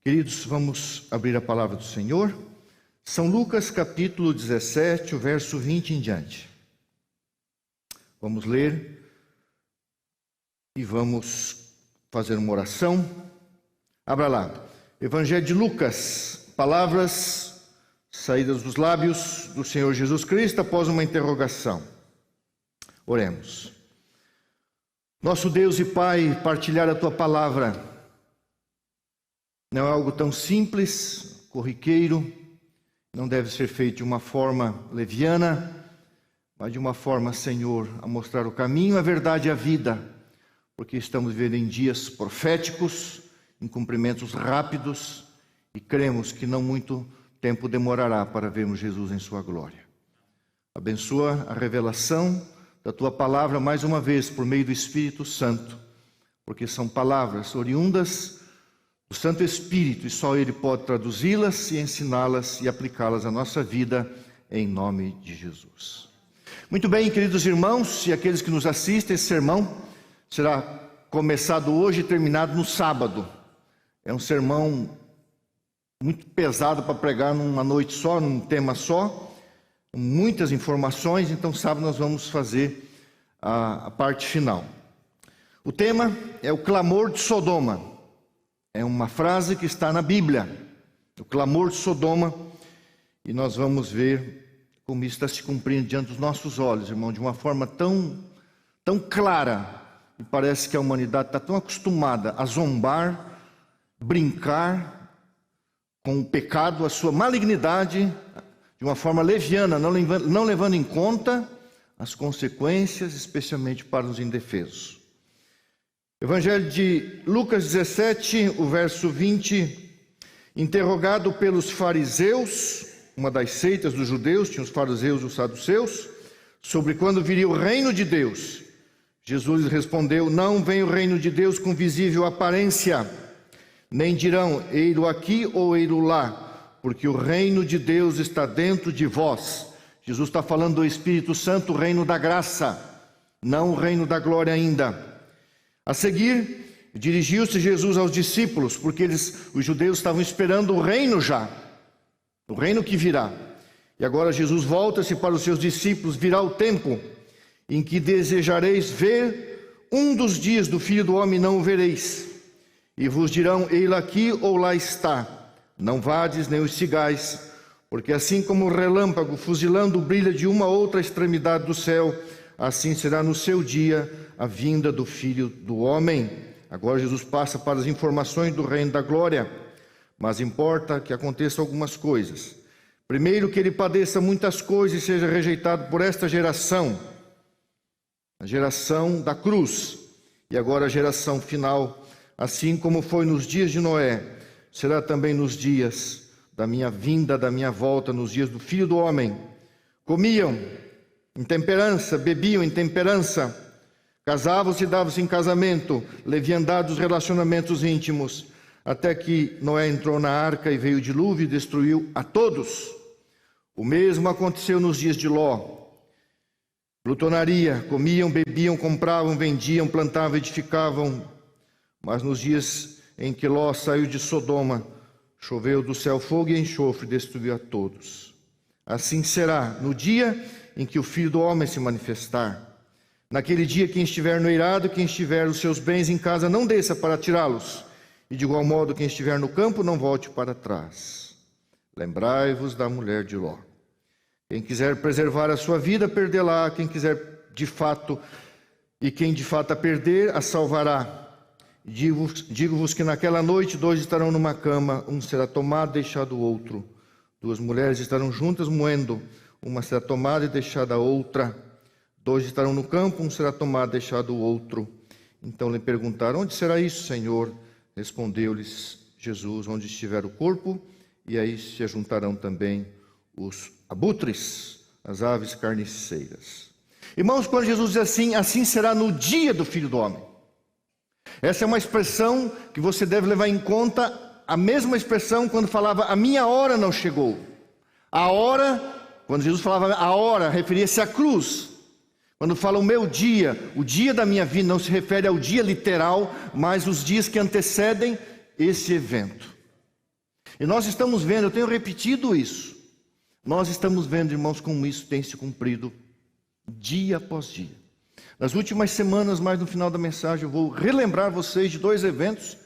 Queridos, vamos abrir a palavra do Senhor. São Lucas capítulo 17, o verso 20 em diante. Vamos ler e vamos fazer uma oração. Abra lá. Evangelho de Lucas, palavras saídas dos lábios do Senhor Jesus Cristo após uma interrogação. Oremos. Nosso Deus e Pai, partilhar a Tua palavra não é algo tão simples, corriqueiro, não deve ser feito de uma forma leviana, mas de uma forma, Senhor, a mostrar o caminho, a verdade e a vida, porque estamos vivendo em dias proféticos, em cumprimentos rápidos, e cremos que não muito tempo demorará para vermos Jesus em sua glória. Abençoa a revelação da Tua palavra mais uma vez por meio do Espírito Santo, porque são palavras oriundas do Santo Espírito, e só Ele pode traduzi-las e ensiná-las e aplicá-las à nossa vida, em nome de Jesus. Muito bem, queridos irmãos e aqueles que nos assistem, esse sermão será começado hoje e terminado no sábado. É um sermão muito pesado para pregar numa noite só, num tema só, muitas informações, então sábado nós vamos fazer a parte final. O tema é o clamor de Sodoma. É uma frase que está na Bíblia, o clamor de Sodoma, e nós vamos ver como isso está se cumprindo diante dos nossos olhos, irmão, de uma forma tão clara, e parece que a humanidade está tão acostumada a zombar, brincar com o pecado, a sua malignidade, de uma forma leviana, não levando em conta as consequências, especialmente para os indefesos. Evangelho de Lucas 17, o verso 20, interrogado pelos fariseus, uma das seitas dos judeus, tinha os fariseus e os saduceus, sobre quando viria o reino de Deus. Jesus lhes respondeu: não vem o reino de Deus com visível aparência, nem dirão, ei-lo aqui ou ei-lo lá, porque o reino de Deus está dentro de vós. Jesus está falando do Espírito Santo, o reino da graça, não o reino da glória ainda. A seguir, dirigiu-se Jesus aos discípulos, porque os judeus estavam esperando o reino já, o reino que virá. E agora Jesus volta-se para os seus discípulos: virá o tempo em que desejareis ver um dos dias do Filho do Homem, não o vereis. E vos dirão, ei-lo aqui ou lá está. Não vades nem os sigais, porque assim como o relâmpago fuzilando brilha de uma a outra extremidade do céu, assim será no seu dia a vinda do Filho do Homem. Agora Jesus passa para as informações do reino da glória, mas importa que aconteçam algumas coisas. Primeiro, que ele padeça muitas coisas e seja rejeitado por esta geração, a geração da cruz, e agora a geração final, assim como foi nos dias de Noé, será também nos dias da minha vinda, da minha volta, nos dias do Filho do Homem. Comiam intemperança, bebiam intemperança, casavam-se e davam-se em casamento, leviandade dos relacionamentos íntimos, até que Noé entrou na arca e veio o dilúvio e destruiu a todos. O mesmo aconteceu nos dias de Ló. Glutonaria, comiam, bebiam, compravam, vendiam, plantavam, edificavam. Mas nos dias em que Ló saiu de Sodoma, choveu do céu fogo e enxofre e destruiu a todos. Assim será no dia em que o Filho do Homem se manifestar. Naquele dia, quem estiver no eirado, quem estiver os seus bens em casa, não desça para tirá-los. E de igual modo, quem estiver no campo, não volte para trás. Lembrai-vos da mulher de Ló. Quem quiser preservar a sua vida, perdê-la. Quem quiser de fato, e quem de fato a perder, a salvará. Digo-vos que naquela noite 2 estarão numa cama, um será tomado e deixado o outro. 2 mulheres estarão juntas moendo, uma será tomada e deixada a outra. 2 estarão no campo, um será tomado e deixado o outro. Então lhe perguntaram: onde será isso, Senhor? Respondeu-lhes Jesus: onde estiver o corpo, e aí se ajuntarão também os abutres, as aves carniceiras. Irmãos, quando Jesus diz assim, assim será no dia do Filho do Homem. Essa é uma expressão que você deve levar em conta, a mesma expressão quando falava, a minha hora não chegou. A hora, quando Jesus falava a hora, referia-se à cruz. Quando fala o meu dia, o dia da minha vida, não se refere ao dia literal, mas os dias que antecedem esse evento. E nós estamos vendo, eu tenho repetido isso, nós estamos vendo, irmãos, como isso tem se cumprido dia após dia. Nas últimas semanas, mais no final da mensagem, eu vou relembrar vocês de 2 eventos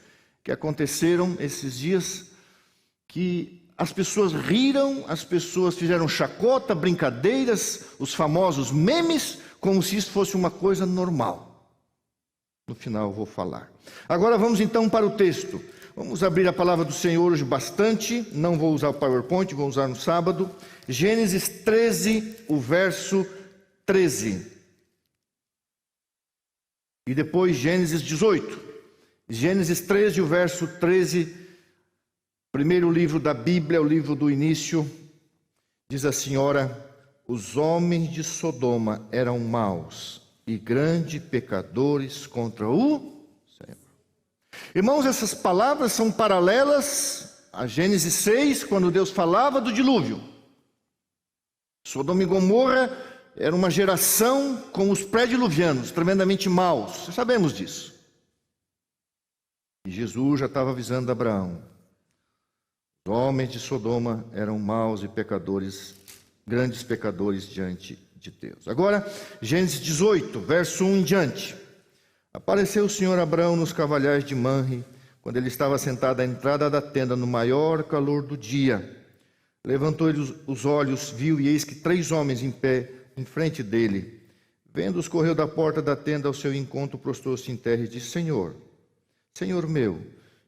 que aconteceram esses dias, que as pessoas riram, as pessoas fizeram chacota, brincadeiras, os famosos memes, como se isso fosse uma coisa normal. No final eu vou falar. Agora vamos então para o texto. Vamos abrir a palavra do Senhor hoje bastante, não vou usar o PowerPoint, vou usar no sábado. Gênesis 13, o verso 13. E depois Gênesis 18. Gênesis 13, o verso 13, primeiro livro da Bíblia, o livro do início, diz assim: ora, os homens de Sodoma eram maus e grandes pecadores contra o Senhor. Irmãos, essas palavras são paralelas a Gênesis 6, quando Deus falava do dilúvio. Sodoma e Gomorra era uma geração como os pré-diluvianos, tremendamente maus, sabemos disso. E Jesus já estava avisando Abraão: os homens de Sodoma eram maus e pecadores, grandes pecadores diante de Deus. Agora, Gênesis 18, verso 1 em diante. Apareceu o Senhor Abraão nos cavalhais de Manre, quando ele estava sentado à entrada da tenda, no maior calor do dia. Levantou ele os olhos, viu, e eis que 3 homens em pé em frente dele. Vendo-os, correu da porta da tenda ao seu encontro, prostrou-se em terra e disse: Senhor, Senhor meu,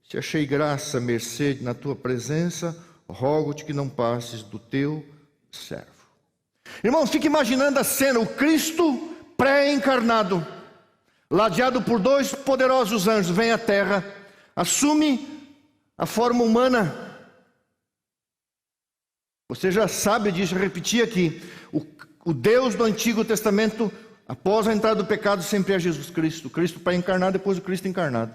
se achei graça, mercê na tua presença, rogo-te que não passes do teu servo. Irmão, fique imaginando a cena: o Cristo pré-encarnado, ladeado por 2 poderosos anjos, vem à terra, assume a forma humana. Você já sabe disso, eu repeti aqui. O Deus do Antigo Testamento, após a entrada do pecado, sempre é Jesus Cristo. O Cristo pré-encarnado, depois o Cristo encarnado.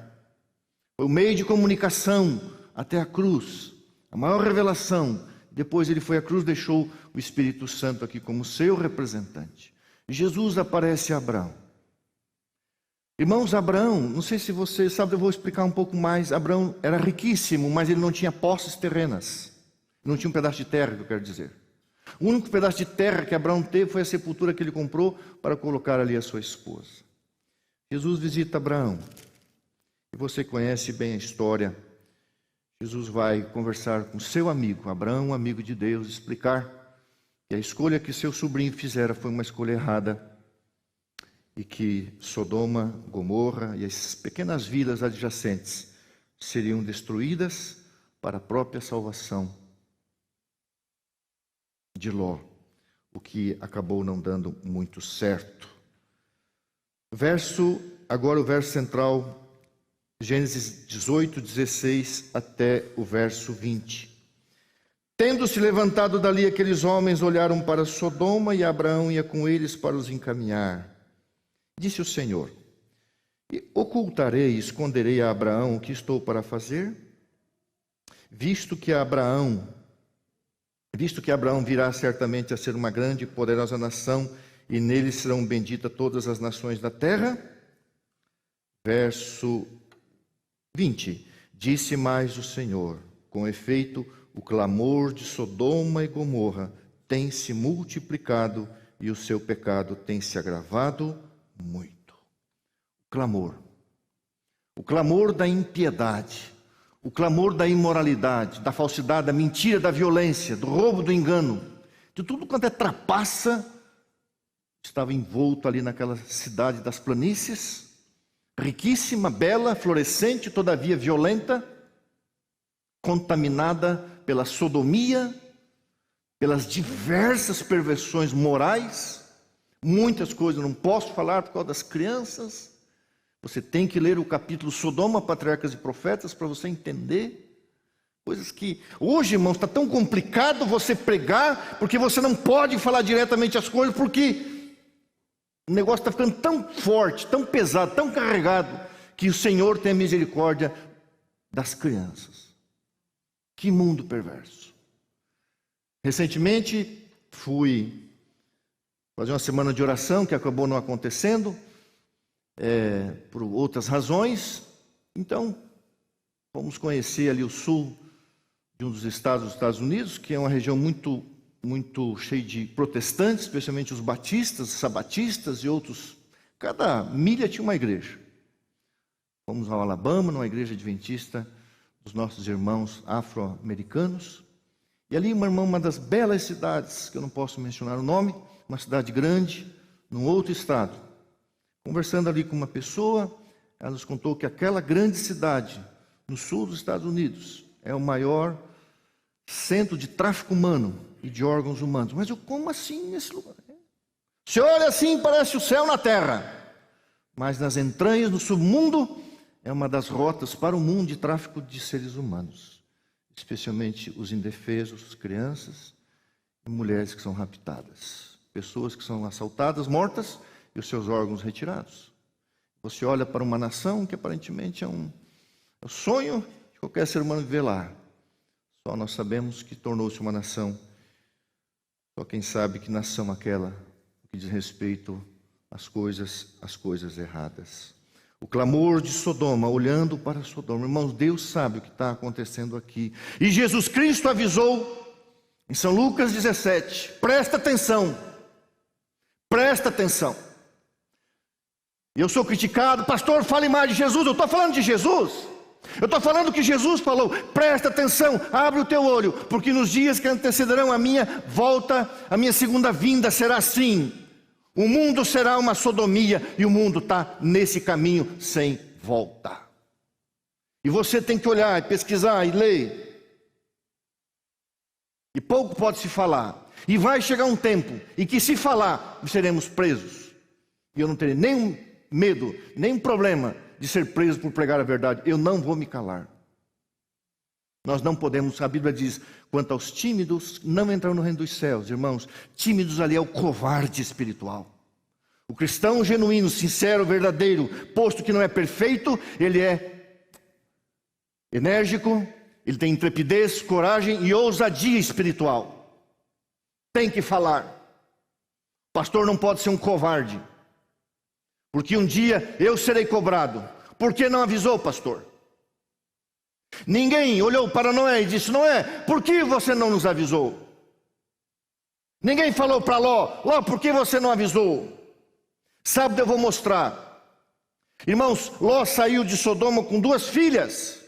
Foi o meio de comunicação até a cruz, a maior revelação. Depois ele foi à cruz, deixou o Espírito Santo aqui como seu representante. Jesus aparece a Abraão. Irmãos, Abraão, não sei se você sabe, eu vou explicar um pouco mais. Abraão era riquíssimo, mas ele não tinha posses terrenas. Não tinha um pedaço de terra, que eu quero dizer. O único pedaço de terra que Abraão teve foi a sepultura que ele comprou para colocar ali a sua esposa. Jesus visita Abraão. E você conhece bem a história. Jesus vai conversar com seu amigo, Abraão, amigo de Deus, explicar que a escolha que seu sobrinho fizera foi uma escolha errada. E que Sodoma, Gomorra e as pequenas vilas adjacentes seriam destruídas para a própria salvação de Ló, o que acabou não dando muito certo. Agora o verso central, Gênesis 18, 16 até o verso 20. Tendo-se levantado dali, aqueles homens olharam para Sodoma, e Abraão ia com eles para os encaminhar. Disse o Senhor: ocultarei e esconderei a Abraão o que estou para fazer? Visto que Abraão virá certamente a ser uma grande e poderosa nação, e nele serão benditas todas as nações da terra. Verso 20. Disse mais o Senhor: com efeito, o clamor de Sodoma e Gomorra tem se multiplicado, e o seu pecado tem se agravado muito. O clamor da impiedade, o clamor da imoralidade, da falsidade, da mentira, da violência, do roubo, do engano, de tudo quanto é trapaça, estava envolto ali naquela cidade das planícies, riquíssima, bela, florescente, todavia violenta, contaminada pela sodomia, pelas diversas perversões morais. Muitas coisas eu não posso falar por causa das crianças. Você tem que ler o capítulo Sodoma, Patriarcas e Profetas para você entender. Coisas que hoje, irmãos, está tão complicado você pregar, porque você não pode falar diretamente as coisas, porque o negócio está ficando tão forte, tão pesado, tão carregado, que o Senhor tem a misericórdia das crianças. Que mundo perverso. Recentemente fui fazer uma semana de oração que acabou não acontecendo, por outras razões. Então, fomos conhecer ali o sul de um dos estados dos Estados Unidos, que é uma região muito cheia de protestantes, especialmente os batistas, sabatistas e outros. Cada milha tinha uma igreja. Fomos ao Alabama, numa igreja adventista dos nossos irmãos afro-americanos. E ali, uma das belas cidades, que eu não posso mencionar o nome, uma cidade grande, num outro estado. Conversando ali com uma pessoa, ela nos contou que aquela grande cidade, no sul dos Estados Unidos, é o maior centro de tráfico humano e de órgãos humanos. Mas eu, como assim nesse lugar? Se olha assim, parece o céu na terra. Mas nas entranhas, no submundo, é uma das rotas para o mundo de tráfico de seres humanos. Especialmente os indefesos, crianças e mulheres que são raptadas. Pessoas que são assaltadas, mortas e os seus órgãos retirados. Você olha para uma nação que aparentemente é um sonho de qualquer ser humano viver lá. Só nós sabemos que tornou-se uma nação. Só quem sabe que nação aquela que diz respeito às coisas erradas. O clamor de Sodoma, olhando para Sodoma. Irmãos, Deus sabe o que está acontecendo aqui. E Jesus Cristo avisou em São Lucas 17. Presta atenção. Presta atenção. Eu sou criticado. Pastor, fale mais de Jesus. Eu estou falando de Jesus. Eu estou falando que Jesus falou. Presta atenção, abre o teu olho. Porque nos dias que antecederão a minha volta, a minha segunda vinda será assim. O mundo será uma sodomia e o mundo está nesse caminho sem volta. E você tem que olhar, e pesquisar e ler. E pouco pode se falar. E vai chegar um tempo em que, se falar, seremos presos. E eu não terei nenhum medo, nenhum problema de ser preso por pregar a verdade. Eu não vou me calar. Nós não podemos, a Bíblia diz, quanto aos tímidos, não entrarão no reino dos céus. Irmãos, tímidos ali é o covarde espiritual. O cristão genuíno, sincero, verdadeiro, posto que não é perfeito, ele é enérgico, ele tem intrepidez, coragem e ousadia espiritual. Tem que falar. O pastor não pode ser um covarde. Porque um dia eu serei cobrado. Por que não avisou, pastor? Ninguém olhou para Noé e disse: Noé, por que você não nos avisou? Ninguém falou para Ló: Ló, por que você não avisou? Sábado eu vou mostrar. Irmãos, Ló saiu de Sodoma com 2 filhas.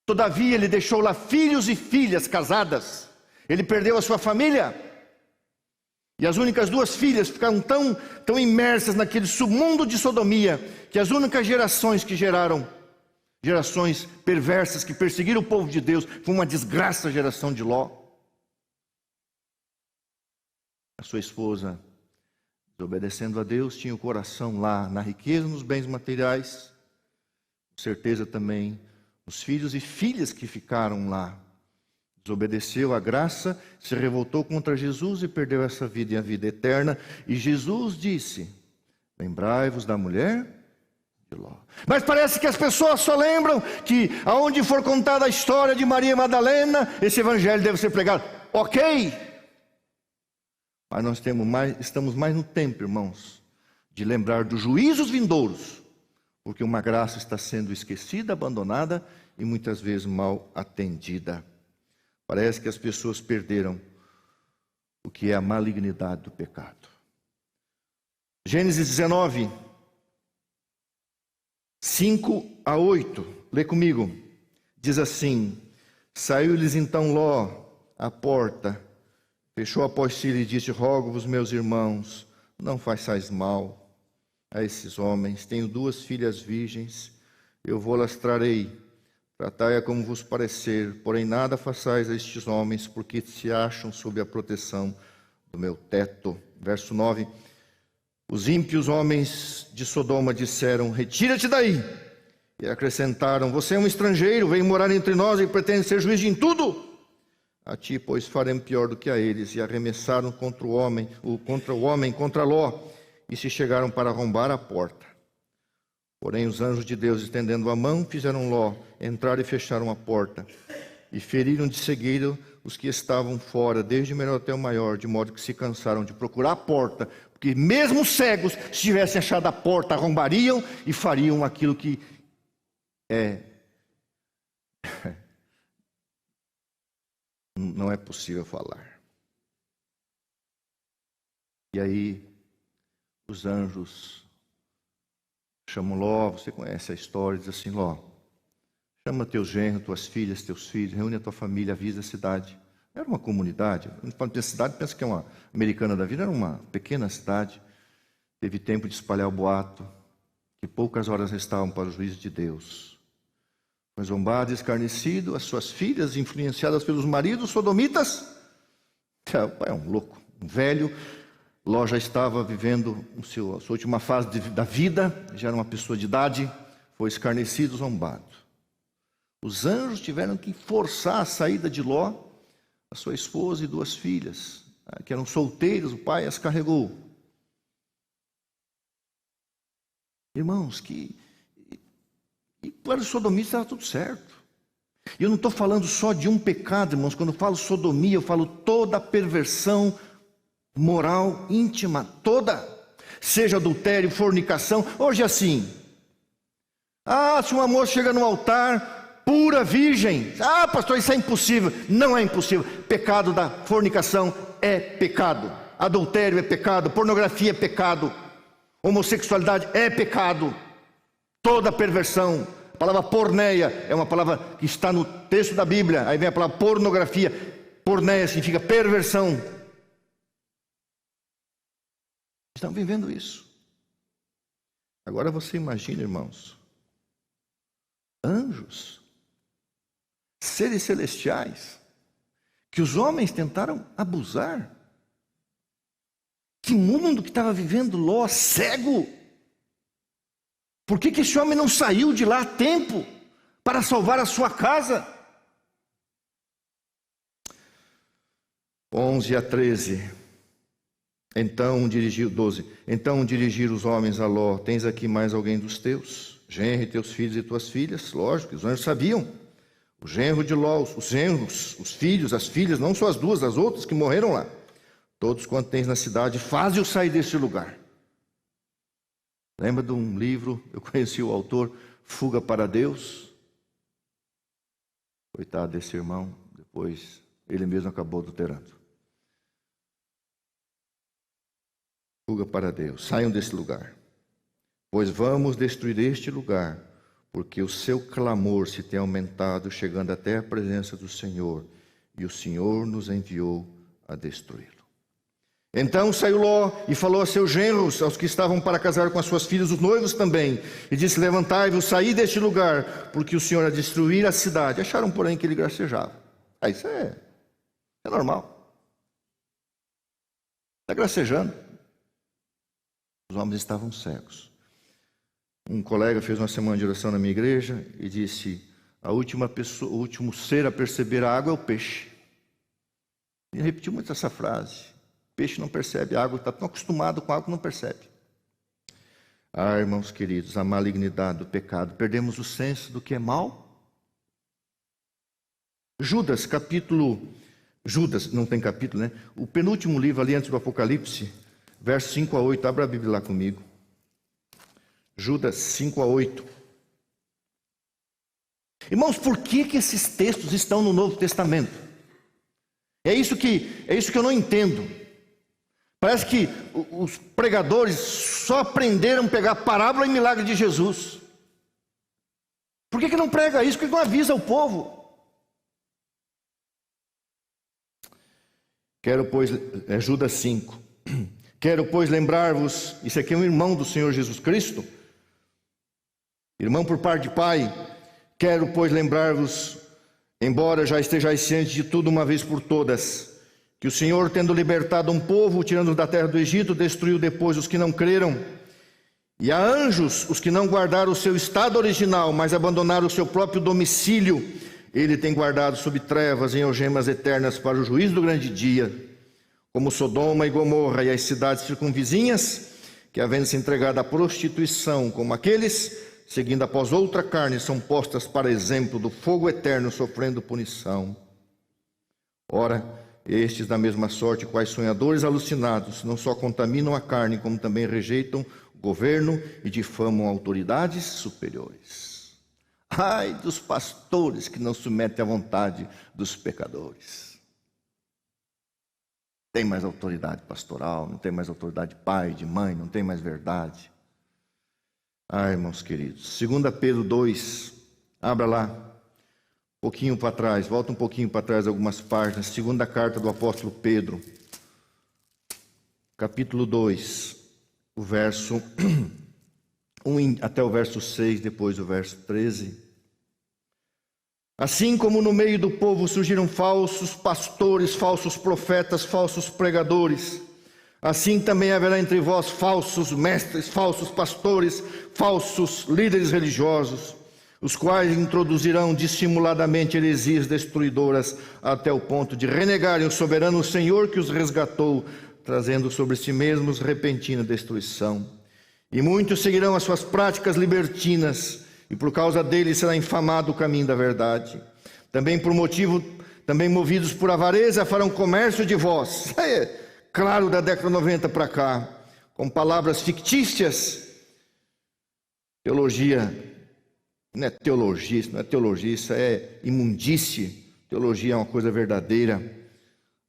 Todavia ele deixou lá filhos e filhas casadas. Ele perdeu a sua família. E as únicas 2 filhas ficaram tão imersas naquele submundo de sodomia, que as únicas gerações que geraram, gerações perversas que perseguiram o povo de Deus, foi uma desgraça a geração de Ló. A sua esposa, desobedecendo a Deus, tinha o coração lá na riqueza, nos bens materiais, com certeza também os filhos e filhas que ficaram lá. Desobedeceu a graça, se revoltou contra Jesus e perdeu essa vida e a vida eterna. E Jesus disse: lembrai-vos da mulher de Ló. Mas parece que as pessoas só lembram que aonde for contada a história de Maria Madalena, esse evangelho deve ser pregado. Ok. Mas nós estamos mais no tempo, irmãos, de lembrar dos juízos vindouros. Porque uma graça está sendo esquecida, abandonada e muitas vezes mal atendida. Parece que as pessoas perderam o que é a malignidade do pecado. Gênesis 19, 5-8. Lê comigo. Diz assim: saiu-lhes então Ló à porta, fechou após si e disse: rogo-vos, meus irmãos, não façais mal a esses homens. Tenho 2 filhas virgens, eu vou-las trarei. Tratai-a como vos parecer, porém nada façais a estes homens, porque se acham sob a proteção do meu teto. Verso 9. Os ímpios homens de Sodoma disseram: retira-te daí. E acrescentaram: você é um estrangeiro, veio morar entre nós e pretende ser juiz em tudo. A ti, pois, faremos pior do que a eles. E arremessaram contra contra Ló, e se chegaram para arrombar a porta. Porém, os anjos de Deus, estendendo a mão, fizeram Ló entrar e fecharam a porta. E feriram de cegueira os que estavam fora, desde o menor até o maior, de modo que se cansaram de procurar a porta. Porque mesmo cegos, se tivessem achado a porta, arrombariam e fariam aquilo que é não é possível falar. E aí, os anjos chamam Ló, você conhece a história, diz assim: Ló, chama teus genros, tuas filhas, teus filhos, reúne a tua família, avisa a cidade. Era uma comunidade, quando fala de cidade, pensa que é uma americana da vida, era uma pequena cidade. Teve tempo de espalhar o boato, que poucas horas restavam para o juízo de Deus. Foi zombado e escarnecido, as suas filhas, influenciadas pelos maridos sodomitas. O pai é um louco, um velho. Ló já estava vivendo a sua última fase da vida, já era uma pessoa de idade, foi escarnecido, zombado. Os anjos tiveram que forçar a saída de Ló, a sua esposa e 2 filhas, que eram solteiros, o pai as carregou. Irmãos, e para os sodomitas estava tudo certo. E eu não estou falando só de um pecado, irmãos. Quando eu falo sodomia, eu falo toda a perversão moral íntima, toda. Seja adultério, fornicação. Hoje é assim. Se uma moça chega no altar, pura, virgem. Pastor, isso é impossível. Não é impossível. Pecado da fornicação é pecado. Adultério é pecado. Pornografia é pecado. Homossexualidade é pecado. Toda perversão. A palavra porneia é uma palavra que está no texto da Bíblia. Aí vem a palavra pornografia. Porneia significa perversão. Estão vivendo isso. Agora você imagina, irmãos, anjos, seres celestiais, que os homens tentaram abusar. Que mundo que estava vivendo Ló, cego. Por que esse homem não saiu de lá a tempo para salvar a sua casa? 11-13. Então dirigiram os homens a Ló: tens aqui mais alguém dos teus? Genro, teus filhos e tuas filhas? Lógico, os anjos sabiam. O genro de Ló, os genros, os filhos, as filhas, não só as 2, as outras que morreram lá. Todos quanto tens na cidade, faze-o sair deste lugar. Lembra de um livro, eu conheci o autor, Fuga para Deus? Coitado desse irmão, depois ele mesmo acabou adulterando. Fuga para Deus, saiam desse lugar. Pois vamos destruir este lugar, porque o seu clamor se tem aumentado, chegando até a presença do Senhor, e o Senhor nos enviou a destruí-lo. Então saiu Ló e falou a seus genros, aos que estavam para casar com as suas filhas, os noivos também, e disse: levantai-vos, saí deste lugar, porque o Senhor a destruir a cidade. Acharam, porém, que ele gracejava. Isso é normal. Está gracejando. Os homens estavam cegos. Um colega fez uma semana de oração na minha igreja e disse: o último ser a perceber a água é o peixe. Ele repetiu muito essa frase. Peixe não percebe a água, está tão acostumado com a água que não percebe. Irmãos queridos, a malignidade do pecado, perdemos o senso do que é mal. Judas, não tem capítulo, né? O penúltimo livro ali antes do Apocalipse, versos 5-8, abra a Bíblia lá comigo. Judas 5-8. Irmãos, por que esses textos estão no Novo Testamento? É isso que eu não entendo. Parece que os pregadores só aprenderam a pegar parábola e milagre de Jesus. Por que não prega isso? Por que não avisa o povo? Judas 5. Quero, pois, lembrar-vos, isso aqui é um irmão do Senhor Jesus Cristo, irmão por parte de pai. Quero, pois, lembrar-vos, embora já estejais cientes de tudo uma vez por todas, que o Senhor, tendo libertado um povo, tirando da terra do Egito, destruiu depois os que não creram. E a anjos, os que não guardaram o seu estado original, mas abandonaram o seu próprio domicílio, ele tem guardado sob trevas em algemas eternas para o juízo do grande dia, como Sodoma e Gomorra e as cidades circunvizinhas, que, havendo se entregado à prostituição, como aqueles, seguindo após outra carne, são postas para exemplo do fogo eterno, sofrendo punição. Ora, estes, da mesma sorte, quais sonhadores alucinados, não só contaminam a carne, como também rejeitam o governo e difamam autoridades superiores. Ai dos pastores que não submetem à vontade dos pecadores. tem mais autoridade pastoral, não tem mais autoridade de pai, de mãe, não tem mais verdade. Irmãos queridos, 2 Pedro 2, abra lá, um pouquinho para trás, volta um pouquinho para trás algumas páginas, segunda carta do apóstolo Pedro, capítulo 2, o verso 1 até o verso 6, depois o verso 13. Assim como no meio do povo surgiram falsos pastores, falsos profetas, falsos pregadores, assim também haverá entre vós falsos mestres, falsos pastores, falsos líderes religiosos, os quais introduzirão dissimuladamente heresias destruidoras até o ponto de renegarem o soberano Senhor que os resgatou, trazendo sobre si mesmos repentina destruição. E muitos seguirão as suas práticas libertinas, e por causa deles será infamado o caminho da verdade. Também movidos por avareza, farão comércio de vós. Claro, da década 90 para cá, com palavras fictícias. Teologia, não é teologia, isso é imundície. Teologia é uma coisa verdadeira.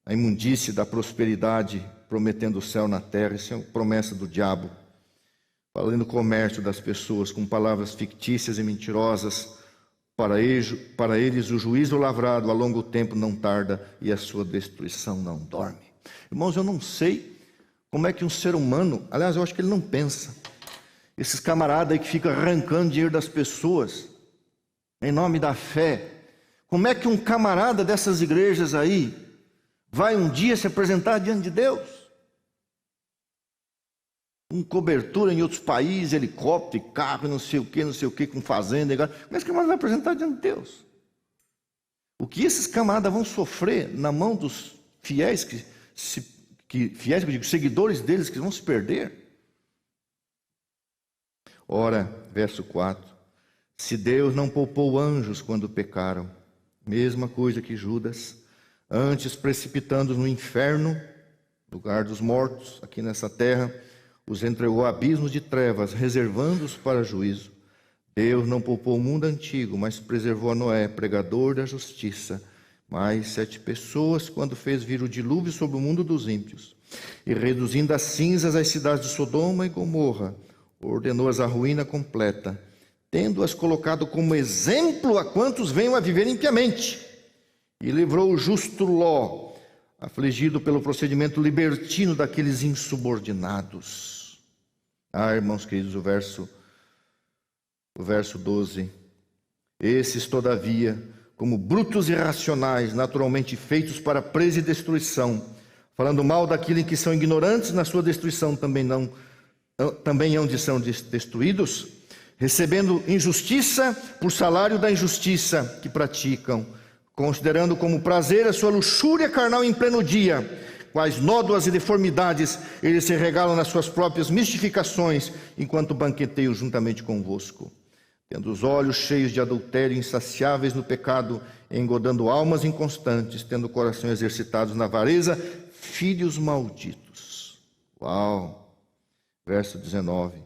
A imundície da prosperidade, prometendo o céu na terra, isso é uma promessa do diabo. Falando do comércio das pessoas com palavras fictícias e mentirosas, para eles o juízo lavrado a longo tempo não tarda e a sua destruição não dorme. Irmãos, eu não sei como é que um ser humano, aliás, eu acho que ele não pensa. Esses camaradas aí que ficam arrancando dinheiro das pessoas, em nome da fé. Como é que um camarada dessas igrejas aí vai um dia se apresentar diante de Deus? Com cobertura em outros países, helicóptero, carro, não sei o que, com fazenda. Como é que esse camarada vai apresentar diante de Deus? O que esses camaradas vão sofrer na mão dos fiéis, fiéis, eu digo, seguidores deles, que vão se perder? Ora, verso 4, se Deus não poupou anjos quando pecaram, mesma coisa que Judas, antes precipitando-os no inferno, lugar dos mortos, aqui nessa terra, os entregou a abismos de trevas, reservando-os para juízo. Deus não poupou o mundo antigo, mas preservou a Noé, pregador da justiça, mais 7 pessoas, quando fez vir o dilúvio sobre o mundo dos ímpios, e reduzindo a cinzas as cidades de Sodoma e Gomorra, ordenou-as à ruína completa, tendo-as colocado como exemplo a quantos venham a viver impiamente, e livrou o justo Ló, afligido pelo procedimento libertino daqueles insubordinados. Irmãos queridos, o verso 12. Esses, todavia, como brutos irracionais, naturalmente feitos para presa e destruição, falando mal daquilo em que são ignorantes, na sua destruição também hão de ser destruídos, recebendo injustiça por salário da injustiça que praticam, considerando como prazer a sua luxúria carnal em pleno dia, quais nódoas e deformidades eles se regalam nas suas próprias mistificações, enquanto banqueteiam juntamente convosco, tendo os olhos cheios de adultério, insaciáveis no pecado, engodando almas inconstantes, tendo o coração exercitados na avareza, filhos malditos. Uau! Verso 19.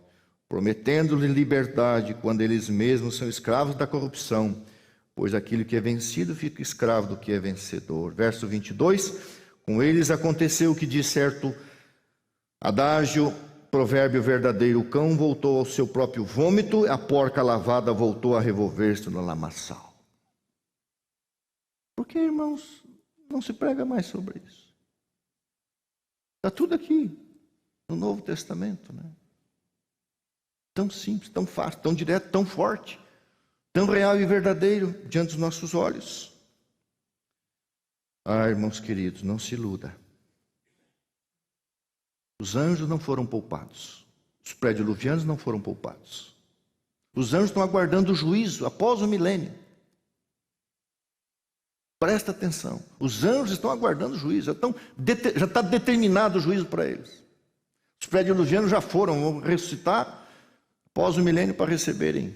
Prometendo-lhe liberdade, quando eles mesmos são escravos da corrupção, pois aquele que é vencido fica escravo do que é vencedor. Verso 22, com eles aconteceu o que diz certo adágio, provérbio verdadeiro: o cão voltou ao seu próprio vômito, a porca lavada voltou a revolver-se no lamaçal. Por que, irmãos, não se prega mais sobre isso? Está tudo aqui no Novo Testamento, né? Tão simples, tão fácil, tão direto, tão forte, tão real e verdadeiro diante dos nossos olhos. Irmãos queridos, não se iluda. Os anjos não foram poupados. Os pré-diluvianos não foram poupados. Os anjos estão aguardando o juízo após o milênio. Presta atenção. Os anjos estão aguardando o juízo. Já está determinado o juízo para eles. Os pré-diluvianos já foram, vão ressuscitar após o milênio para receberem.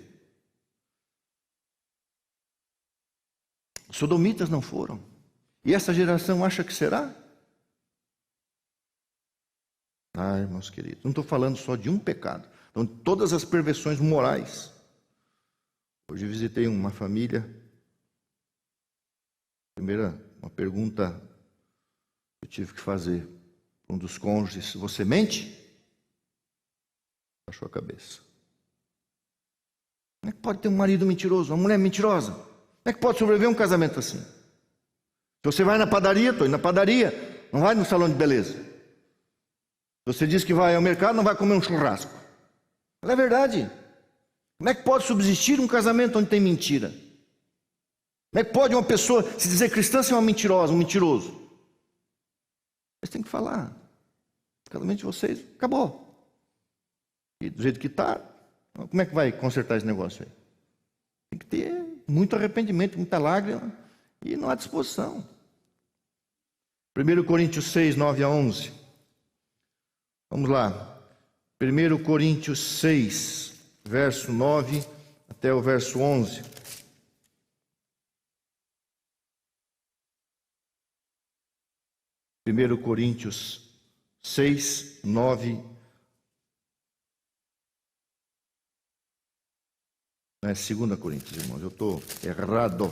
Os sodomitas não foram. E essa geração acha que será? Irmãos queridos, não estou falando só de um pecado. Então, todas as perversões morais. Hoje visitei uma família. Primeira, uma pergunta eu tive que fazer para um dos cônjuges: você mente? Baixou a cabeça. Como é que pode ter um marido mentiroso, uma mulher mentirosa? Como é que pode sobreviver um casamento assim? Se você vai na padaria, estou indo na padaria, não vai no salão de beleza. Se você diz que vai ao mercado, não vai comer um churrasco. Não é verdade. Como é que pode subsistir um casamento onde tem mentira? Como é que pode uma pessoa se dizer cristã ser uma mentirosa, um mentiroso? Vocês têm que falar. O casamento de vocês acabou. E do jeito que está, como é que vai consertar esse negócio aí? Tem que ter muito arrependimento, muita lágrima, e não há disposição. 1 Coríntios 6, 9 a 11. Vamos lá. 1 Coríntios 6, verso 9 até o verso 11. Primeiro Coríntios 6, 9. Não é 2 Coríntios, irmãos, eu estou errado.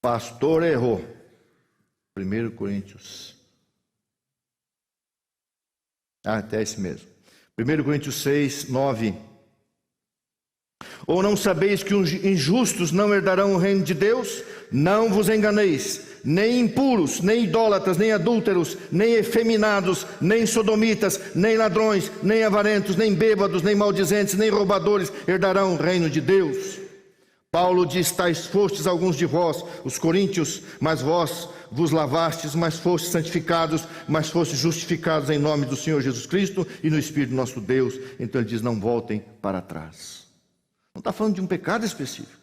Pastor errou. 1 Coríntios. Até esse mesmo. 1 Coríntios 6, 9. Ou não sabeis que os injustos não herdarão o reino de Deus? Não vos enganeis. Nem impuros, nem idólatras, nem adúlteros, nem efeminados, nem sodomitas, nem ladrões, nem avarentos, nem bêbados, nem maldizentes, nem roubadores herdarão o reino de Deus. Paulo diz: tais fostes alguns de vós, os coríntios, mas vós vos lavastes, mas fostes santificados, mas fostes justificados em nome do Senhor Jesus Cristo e no Espírito do nosso Deus. Então ele diz: não voltem para trás. Não está falando de um pecado específico.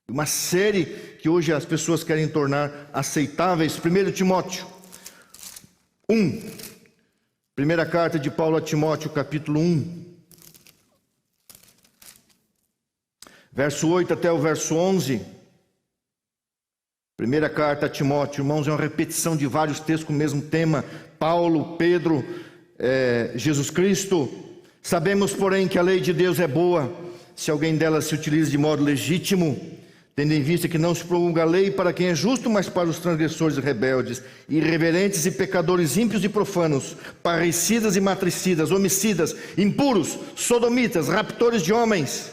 Uma série que hoje as pessoas querem tornar aceitáveis. 1 Timóteo 1. Primeira carta de Paulo a Timóteo, capítulo 1. Verso 8 até o verso 11. Primeira carta a Timóteo, irmãos, é uma repetição de vários textos com o mesmo tema. Paulo, Pedro, Jesus Cristo. Sabemos, porém, que a lei de Deus é boa, se alguém dela se utiliza de modo legítimo, tendo em vista que não se promulga a lei para quem é justo, mas para os transgressores rebeldes, irreverentes e pecadores ímpios e profanos, parricidas e matricidas, homicidas, impuros, sodomitas, raptores de homens,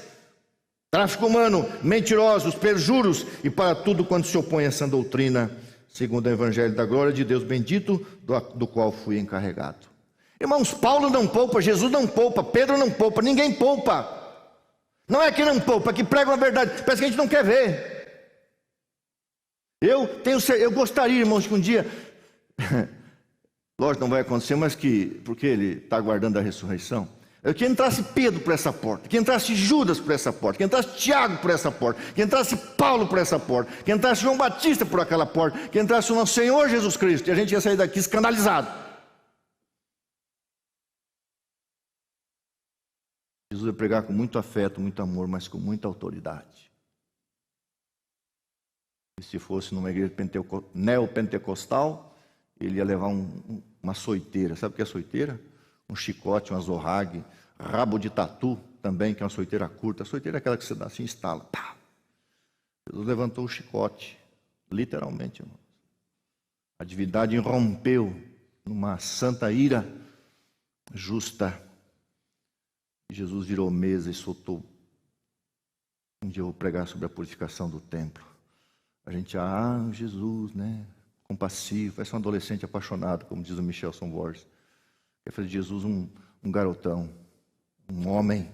tráfico humano, mentirosos, perjuros e para tudo quanto se opõe a essa doutrina, segundo o Evangelho da glória de Deus bendito, do qual fui encarregado. Irmãos, Paulo não poupa, Jesus não poupa, Pedro não poupa, ninguém poupa. Não é que não poupa, é que prega a verdade, parece que a gente não quer ver. Eu gostaria, irmãos, que um dia, lógico, não vai acontecer, mas porque ele está aguardando a ressurreição, que entrasse Pedro por essa porta, que entrasse Judas por essa porta, que entrasse Tiago por essa porta, que entrasse Paulo por essa porta, que entrasse João Batista por aquela porta, que entrasse o nosso Senhor Jesus Cristo, e a gente ia sair daqui escandalizado. Jesus ia pregar com muito afeto, muito amor, mas com muita autoridade. E se fosse numa igreja neopentecostal, ele ia levar uma soiteira. Sabe o que é soiteira? Um chicote, uma zorrague, rabo de tatu também, que é uma soiteira curta. A soiteira é aquela que você dá assim e instala. Pá! Jesus levantou o chicote, literalmente, irmãos. A divindade irrompeu numa santa ira justa. Jesus virou mesa e soltou. Um dia eu vou pregar sobre a purificação do templo. A gente, Jesus, né? Compassivo, parece um adolescente apaixonado, como diz o Michelson Borges. Quer fazer de Jesus um garotão, um homem,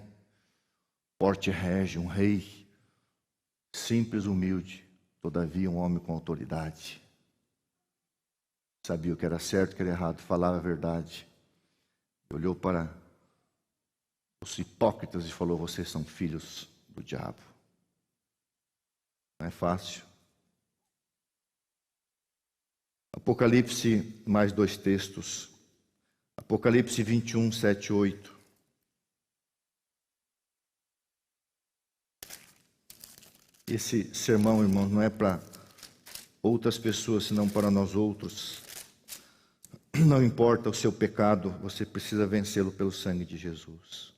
porte régio, um rei, simples, humilde, todavia um homem com autoridade. Sabia o que era certo, o que era errado, falava a verdade. Olhou para os hipócritas e falou: vocês são filhos do diabo. Não é fácil. Apocalipse, mais 2 textos. Apocalipse 21, 7 e 8. Esse sermão, irmãos, não é para outras pessoas senão para nós outros. Não importa o seu pecado, você precisa vencê-lo pelo sangue de Jesus.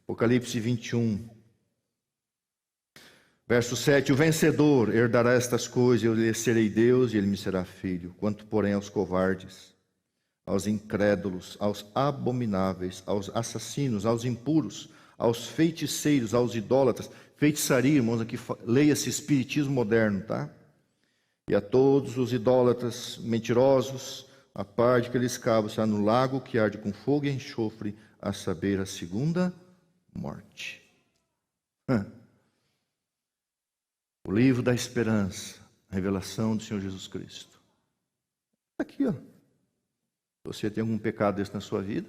Apocalipse 21, verso 7. O vencedor herdará estas coisas, eu lhe serei Deus e ele me será filho. Quanto, porém, aos covardes, aos incrédulos, aos abomináveis, aos assassinos, aos impuros, aos feiticeiros, aos idólatras. Feitiçaria, irmãos, aqui leia-se espiritismo moderno, tá? E a todos os idólatras mentirosos, a parte que eles cabem está no lago que arde com fogo e enxofre, a saber, a segunda morte. O livro da esperança, a revelação do Senhor Jesus Cristo. Está aqui, ó. Se você tem algum pecado desse na sua vida,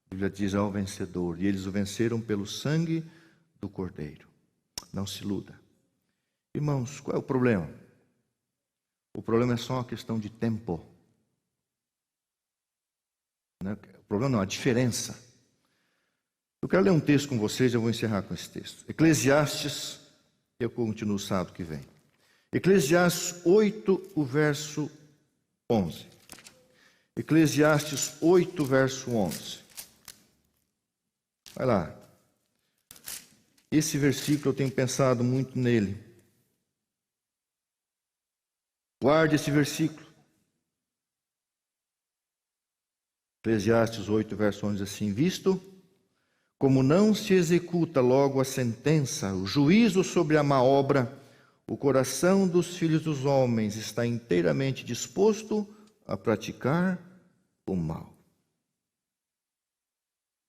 a Bíblia diz ao vencedor, e eles o venceram pelo sangue do Cordeiro. Não se iluda. Irmãos, qual é o problema? O problema é só uma questão de tempo. O problema não, a diferença. Eu quero ler um texto com vocês, eu vou encerrar com esse texto. Eclesiastes, eu continuo sábado que vem. Eclesiastes 8, o verso 11. Eclesiastes 8, verso 11. Vai lá. Esse versículo eu tenho pensado muito nele. Guarde esse versículo. Eclesiastes 8, verso 11 diz assim: visto como não se executa logo a sentença, o juízo sobre a má obra, o coração dos filhos dos homens está inteiramente disposto a praticar o mal.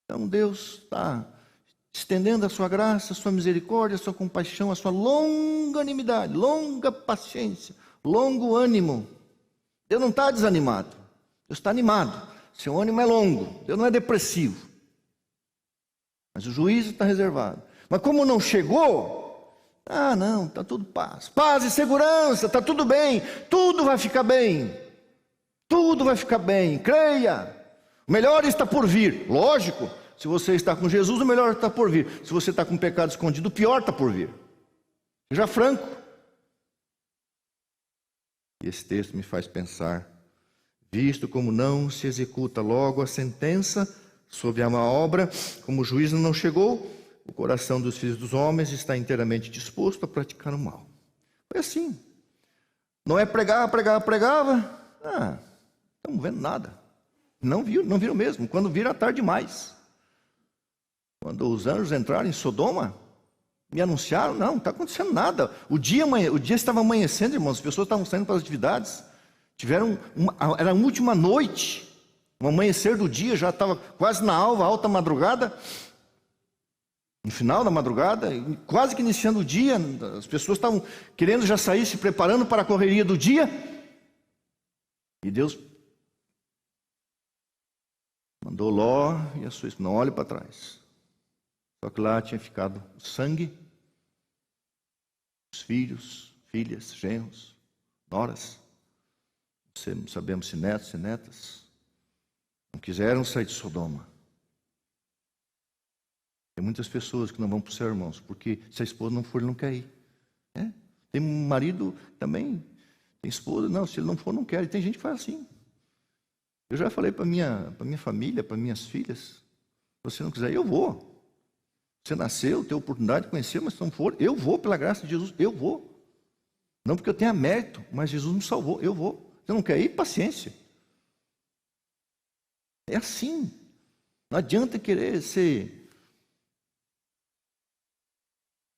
Então Deus está estendendo a sua graça, a sua misericórdia, a sua compaixão, a sua longanimidade, longa paciência, longo ânimo. Deus não está desanimado, Deus está animado. Seu ânimo é longo, Deus não é depressivo. Mas o juízo está reservado. Mas como não chegou, não, está tudo paz. Paz e segurança, está tudo bem, tudo vai ficar bem. Tudo vai ficar bem, creia. O melhor está por vir, lógico. Se você está com Jesus, o melhor está por vir. Se você está com pecado escondido, o pior está por vir. Seja franco. E esse texto me faz pensar, visto como não se executa logo a sentença sobre a má obra, como o juízo não chegou, o coração dos filhos dos homens está inteiramente disposto a praticar o mal. Foi assim. Noé pregava. Estamos vendo nada. Não viram mesmo. Quando viram, é tarde demais. Quando os anjos entraram em Sodoma, me anunciaram, não está acontecendo nada. O dia estava amanhecendo, irmãos, as pessoas estavam saindo para as atividades. Era a última noite, o amanhecer do dia, já estava quase na alta madrugada, no final da madrugada, quase que iniciando o dia, as pessoas estavam querendo já sair, se preparando para a correria do dia, e Deus mandou Ló e a sua esposa, não olhe para trás. Só que lá tinha ficado o sangue, os filhos, filhas, genros, noras, não sabemos se netos, se netas, não quiseram sair de Sodoma. Tem muitas pessoas que não vão para o céu, irmãos, porque se a esposa não for, ele não quer ir. Tem um marido também, tem esposa, não, se ele não for, não quer. E tem gente que faz assim. Eu já falei para minha família, para minhas filhas, se você não quiser, eu vou. Você nasceu, tem a oportunidade de conhecer, mas se não for, eu vou, pela graça de Jesus, eu vou. Não porque eu tenha mérito, mas Jesus me salvou, eu vou. Você não quer ir? Paciência. É assim. Não adianta querer ser,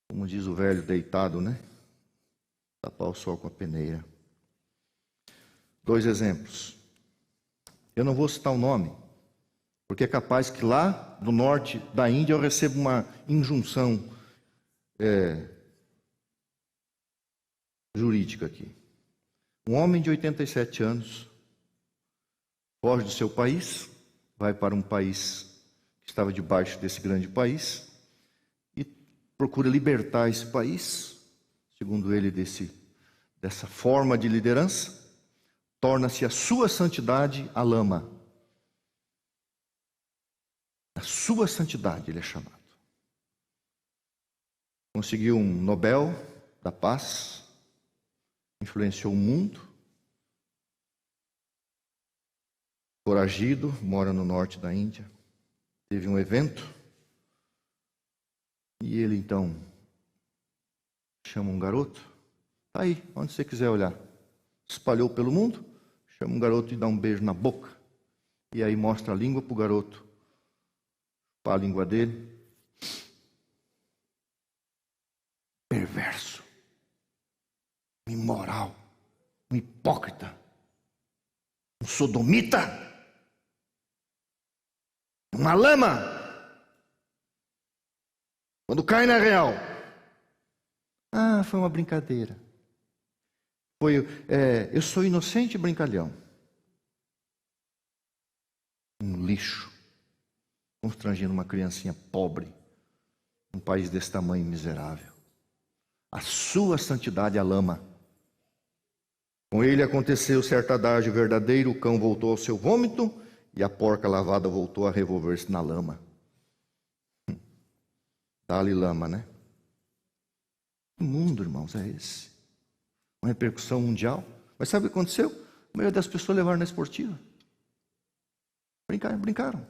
como diz o velho, deitado, né? Tapar o sol com a peneira. 2 exemplos. Eu não vou citar o nome, porque é capaz que lá do norte da Índia eu receba uma injunção jurídica aqui. Um homem de 87 anos foge do seu país, vai para um país que estava debaixo desse grande país e procura libertar esse país, segundo ele, dessa forma de liderança, torna-se a sua santidade a lama. A sua santidade ele é chamado. Conseguiu um Nobel da Paz influenciou o mundo, foragido, mora no norte da Índia. Teve um evento e ele então chama um garoto, tá aí, onde você quiser olhar. Espalhou pelo mundo, chama um garoto e dá um beijo na boca. E aí mostra a língua para o garoto, para a língua dele. Perverso, imoral, um hipócrita, um sodomita, uma lama. Quando cai na real, foi uma brincadeira. Eu sou inocente e brincalhão. Um lixo, constrangendo uma criancinha pobre, num país desse tamanho miserável. A sua santidade é a lama. Com ele aconteceu certo adágio verdadeiro, o cão voltou ao seu vômito e a porca lavada voltou a revolver-se na lama. Dá-lhe lama, né? Que mundo, irmãos, é esse? Uma repercussão mundial. Mas sabe o que aconteceu? A maioria das pessoas levaram na esportiva. Brincaram.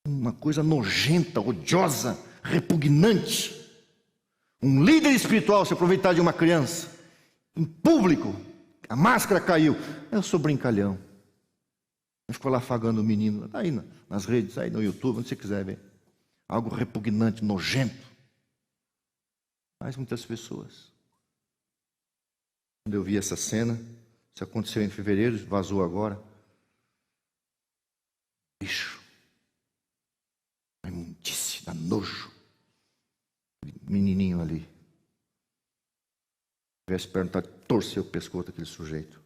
Uma coisa nojenta, odiosa, repugnante. Um líder espiritual se aproveitar de uma criança, em público, a máscara caiu. Eu sou brincalhão. Eu fico lá afagando o menino, tá aí nas redes, aí no YouTube, onde você quiser ver. Algo repugnante, nojento. Mas muitas pessoas. Quando eu vi essa cena, isso aconteceu em fevereiro, vazou agora. Bicho. Uma imundície, dá nojo. Menininho ali. Se tivesse perguntado, torcer o pescoço daquele sujeito.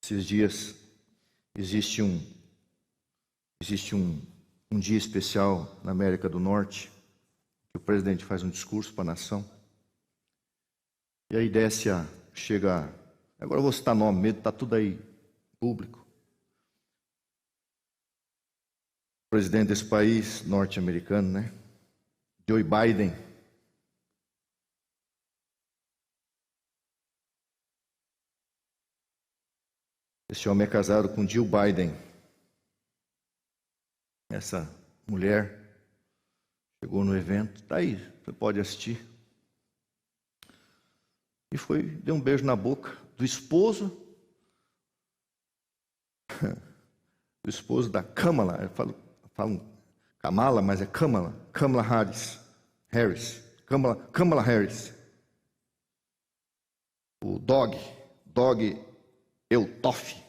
Esses dias existe um dia especial na América do Norte, que o presidente faz um discurso para a nação. E aí chega, agora eu vou citar nome mesmo, está tudo aí público. O presidente desse país norte-americano, né? Joe Biden. Esse homem é casado com Jill Biden. Essa mulher chegou no evento, está aí, você pode assistir. E deu um beijo na boca do esposo, da Kamala, eu falo Kamala, mas é Kamala Harris. Kamala Harris. O Dog Eltoff.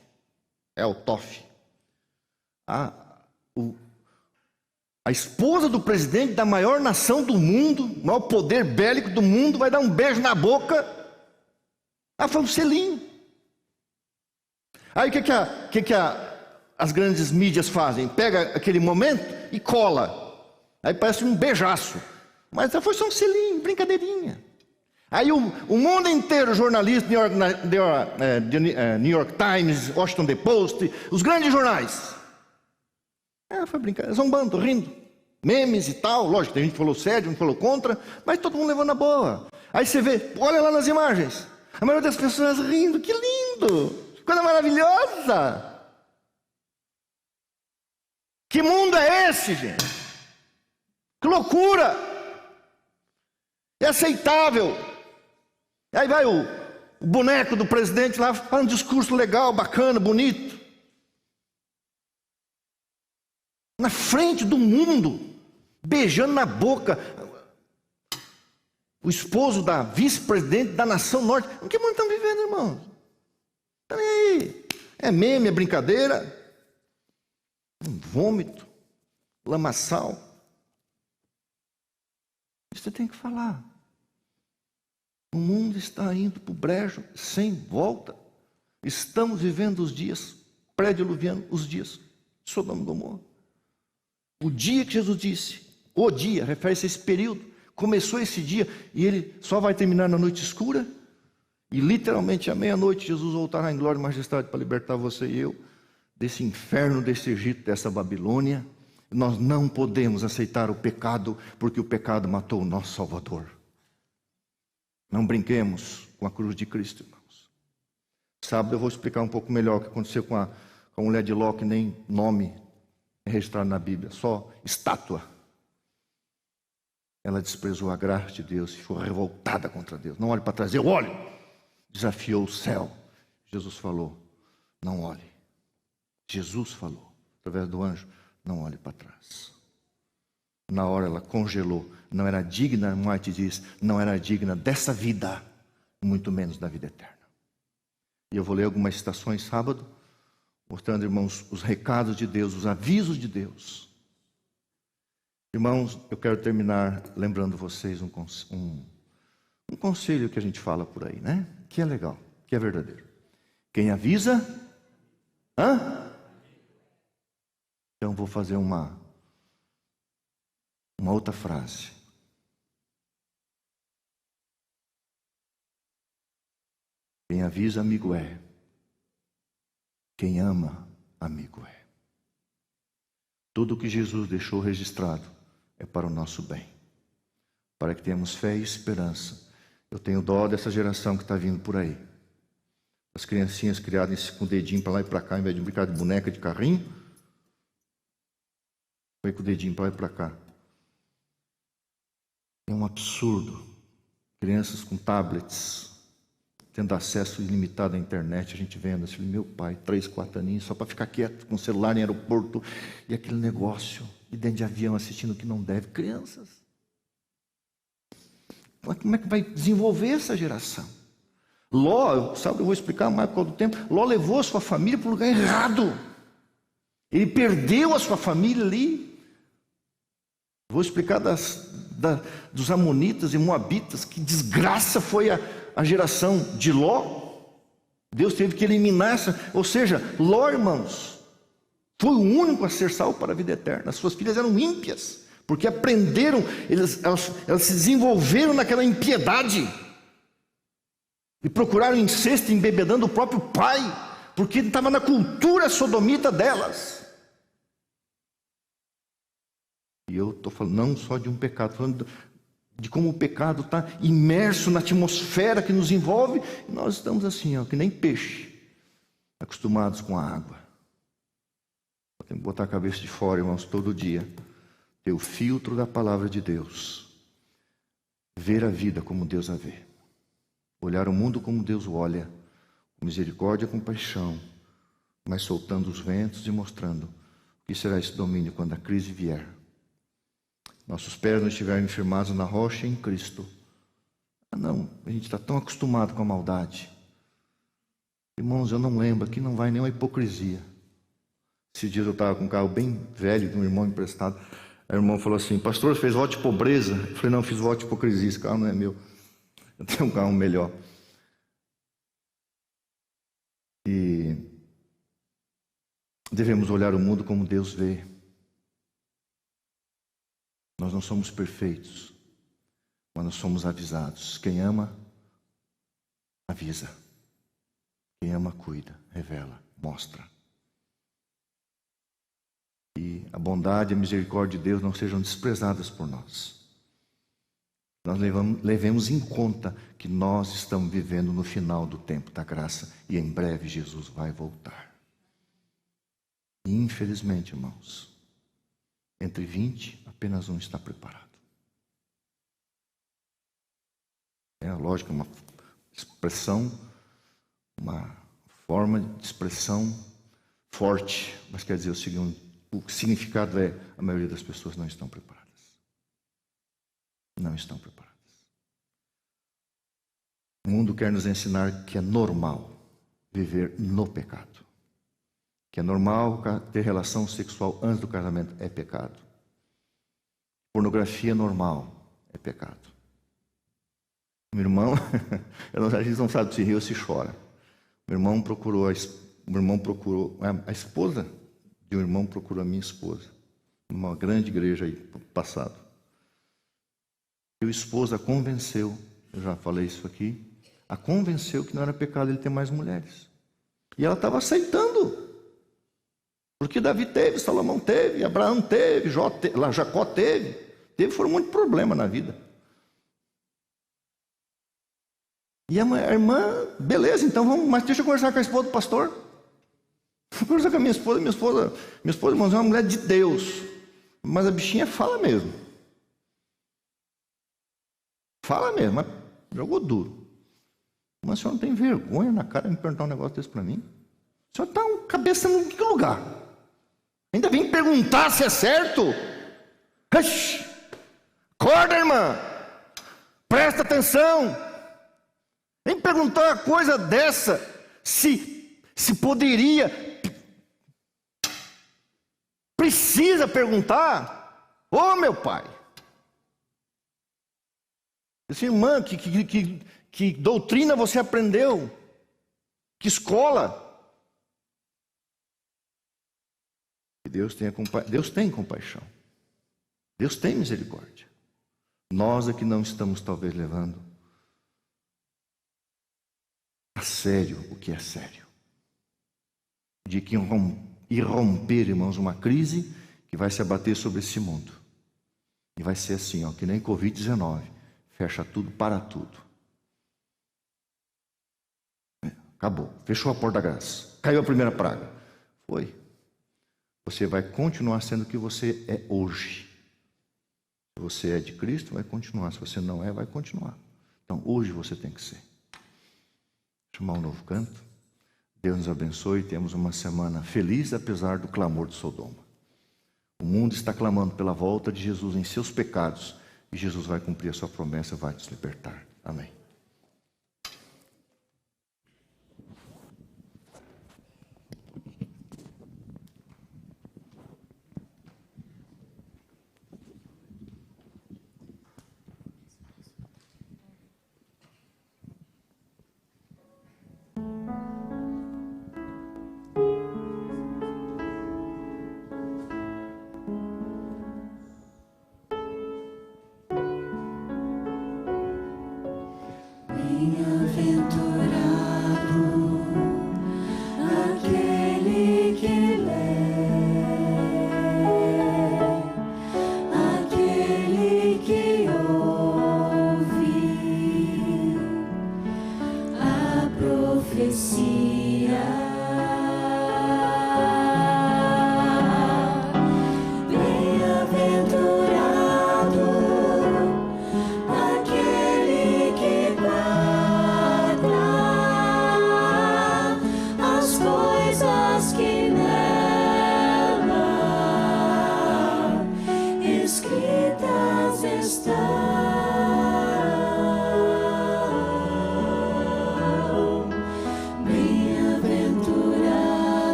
A esposa do presidente da maior nação do mundo, maior poder bélico do mundo, vai dar um beijo na boca. Foi um selinho. Aí o que as grandes mídias fazem? Pega aquele momento e cola. Aí parece um beijaço. Mas foi só um selinho, brincadeirinha. Aí o mundo inteiro, jornalistas, New York Times, Washington Post, os grandes jornais. Foi brincadeira, zombando, rindo. Memes e tal, lógico, tem gente que falou sério, gente falou contra, mas todo mundo levando a boa. Aí você vê, olha lá nas imagens, a maioria das pessoas rindo, que lindo, coisa maravilhosa. Que mundo é esse, gente? Que loucura! É aceitável. Aí vai o boneco do presidente lá, falando um discurso legal, bacana, bonito. Na frente do mundo, beijando na boca o esposo da vice-presidente da nação norte. Em que mundo estão vivendo, irmãos? Tá nem aí. É meme, é brincadeira. Um vômito, lamaçal. Isso você tem que falar. O mundo está indo para o brejo sem volta. Estamos vivendo os dias pré-diluvianos, os dias de Sodoma e Gomorra. O dia que Jesus disse, o dia, refere-se a esse período, começou esse dia e ele só vai terminar na noite escura e literalmente à meia-noite Jesus voltará em glória e majestade para libertar você e eu desse inferno, desse Egito, dessa Babilônia. Nós não podemos aceitar o pecado porque o pecado matou o nosso Salvador. Não brinquemos com a cruz de Cristo, irmãos. Sábado eu vou explicar um pouco melhor o que aconteceu com a mulher de Ló, que nem nome é registrado na Bíblia, só estátua. Ela desprezou a graça de Deus e foi revoltada contra Deus. Não olhe para trás, eu olho. Desafiou o céu. Jesus falou, não olhe. Jesus falou, através do anjo, não olhe para trás. Na hora ela congelou. Não era digna, a morte diz, não era digna dessa vida, muito menos da vida eterna. E eu vou ler algumas citações sábado, mostrando, irmãos, os recados de Deus, os avisos de Deus. Irmãos, eu quero terminar lembrando vocês um conselho que a gente fala por aí, né? Que é legal, que é verdadeiro. Quem avisa, Então vou fazer uma outra frase. Quem avisa, amigo é. Quem ama, amigo é. Tudo que Jesus deixou registrado é para o nosso bem, para que tenhamos fé e esperança. Eu tenho dó dessa geração que está vindo por aí. As criancinhas criadas com o dedinho para lá e para cá, ao invés de brincar de boneca, de carrinho, vai com o dedinho para lá e para cá. É um absurdo. Crianças com tablets, tendo acesso ilimitado à internet, a gente vendo assim, meu pai, 3, 4 aninhos, só para ficar quieto com o celular em aeroporto, e aquele negócio, e dentro de avião assistindo o que não deve. Crianças. Como é que vai desenvolver essa geração? Ló, sabe, eu vou explicar mais por causa do tempo, Ló levou a sua família para o lugar errado. Ele perdeu a sua família ali. Vou explicar dos amonitas e moabitas, que desgraça foi a geração de Ló. Deus teve que eliminar essa, ou seja, Ló, irmãos, foi o único a ser salvo para a vida eterna. As suas filhas eram ímpias, porque aprenderam, elas se desenvolveram naquela impiedade, e procuraram incesto, embebedando o próprio pai, porque estava na cultura sodomita delas. E eu estou falando não só de um pecado, falando de como o pecado está imerso na atmosfera que nos envolve, e nós estamos assim, que nem peixe, acostumados com a água. Tem que botar a cabeça de fora, irmãos, todo dia, ter o filtro da palavra de Deus, ver a vida como Deus a vê, olhar o mundo como Deus o olha, com misericórdia e compaixão, mas soltando os ventos e mostrando o que será esse domínio quando a crise vier. Nossos pés não estiverem firmados na rocha em Cristo. Não, a gente está tão acostumado com a maldade. Irmãos, eu não lembro, aqui não vai nenhuma hipocrisia. Esses dias eu estava com um carro bem velho, de um irmão emprestado. Aí o irmão falou assim, pastor, fez voto de pobreza? Eu falei, não, fiz voto de hipocrisia, esse carro não é meu. Eu tenho um carro melhor. E devemos olhar o mundo como Deus vê. Nós não somos perfeitos, mas nós somos avisados. Quem ama, avisa. Quem ama, cuida, revela, mostra. E a bondade e a misericórdia de Deus não sejam desprezadas por nós. Nós levemos em conta que nós estamos vivendo no final do tempo da graça e em breve Jesus vai voltar. E infelizmente, irmãos, entre 20, apenas um está preparado. É lógico, uma expressão, uma forma de expressão forte, mas quer dizer o seguinte, o significado é, a maioria das pessoas não estão preparadas. Não estão preparadas. O mundo quer nos ensinar que é normal viver no pecado. Que é normal ter relação sexual antes do casamento, é pecado. Pornografia normal, é pecado. Meu irmão, a gente não sabe se ri ou se chora. Meu irmão procurou, a esposa de um irmão procurou a minha esposa. Numa grande igreja aí, passado. E a esposa a convenceu, eu já falei isso aqui, a convenceu que não era pecado ele ter mais mulheres. E ela estava aceitando. Porque Davi teve, Salomão teve, Abraão teve, Jacó teve. Foram muitos problemas na vida. E a irmã, beleza, então vamos, mas deixa eu conversar com a esposa do pastor. Vou conversar com a minha esposa, irmãos, é uma mulher de Deus. Mas a bichinha fala mesmo. Fala mesmo, mas jogou duro. Mas o senhor não tem vergonha na cara de me perguntar um negócio desse para mim? O senhor está com cabeça em que lugar? Ainda vem perguntar se é certo? Ixi, acorda, irmã. Presta atenção. Vem perguntar uma coisa dessa. Se poderia. Precisa perguntar. Ô, meu pai. Essa irmã, que doutrina você aprendeu? Que escola? Deus tem compaixão. Deus tem misericórdia. Nós é que não estamos talvez levando a sério o que é sério. De que irromper, irmãos, uma crise que vai se abater sobre esse mundo. E vai ser assim, ó, que nem Covid-19. Fecha tudo, para tudo. Acabou. Fechou a porta da graça. Caiu a primeira praga. Foi. Você vai continuar sendo o que você é hoje. Se você é de Cristo, vai continuar. Se você não é, vai continuar. Então, hoje você tem que ser. Chamar um novo canto. Deus nos abençoe. Temos uma semana feliz, apesar do clamor de Sodoma. O mundo está clamando pela volta de Jesus em seus pecados. E Jesus vai cumprir a sua promessa, vai nos libertar. Amém.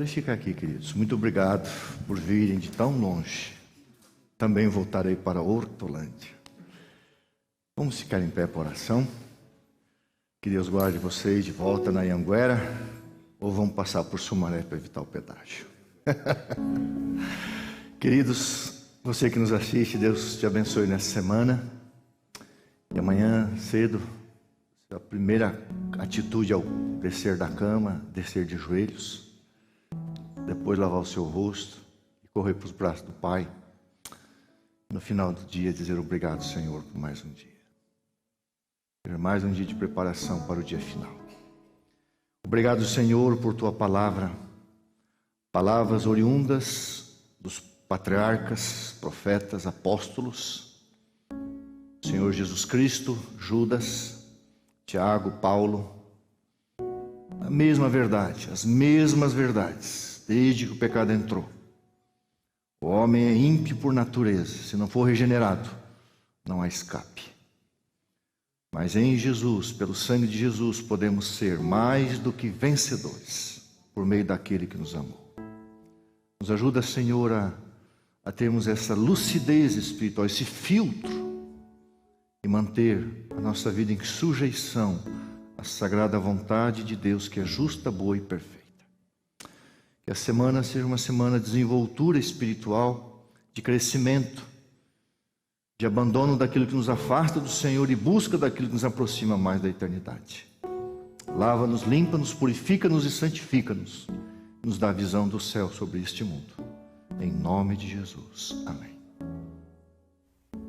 Ficar aqui, queridos. Muito obrigado por virem de tão longe. Também voltarei para Hortolândia. Vamos ficar em pé para oração. Que Deus guarde vocês de volta na Anhanguera, ou vamos passar por Sumaré para evitar o pedágio. Queridos, você que nos assiste, Deus te abençoe nessa semana. E amanhã cedo, a primeira atitude ao descer da cama, descer de joelhos. Depois lavar o seu rosto e correr para os braços do Pai. No final do dia dizer obrigado, Senhor, por mais um dia. Mais um dia de preparação para o dia final. Obrigado, Senhor, por Tua palavra. Palavras oriundas dos patriarcas, profetas, apóstolos. Senhor Jesus Cristo, Judas, Tiago, Paulo. A mesma verdade, as mesmas verdades. Desde que o pecado entrou, o homem é ímpio por natureza. Se não for regenerado, não há escape. Mas em Jesus, pelo sangue de Jesus, podemos ser mais do que vencedores, por meio daquele que nos amou. Nos ajuda, Senhor, a termos essa lucidez espiritual, esse filtro, e manter a nossa vida em sujeição à sagrada vontade de Deus, que é justa, boa e perfeita. Que a semana seja uma semana de desenvoltura espiritual, de crescimento, de abandono daquilo que nos afasta do Senhor e busca daquilo que nos aproxima mais da eternidade. Lava-nos, limpa-nos, purifica-nos e santifica-nos. Nos dá a visão do céu sobre este mundo. Em nome de Jesus. Amém.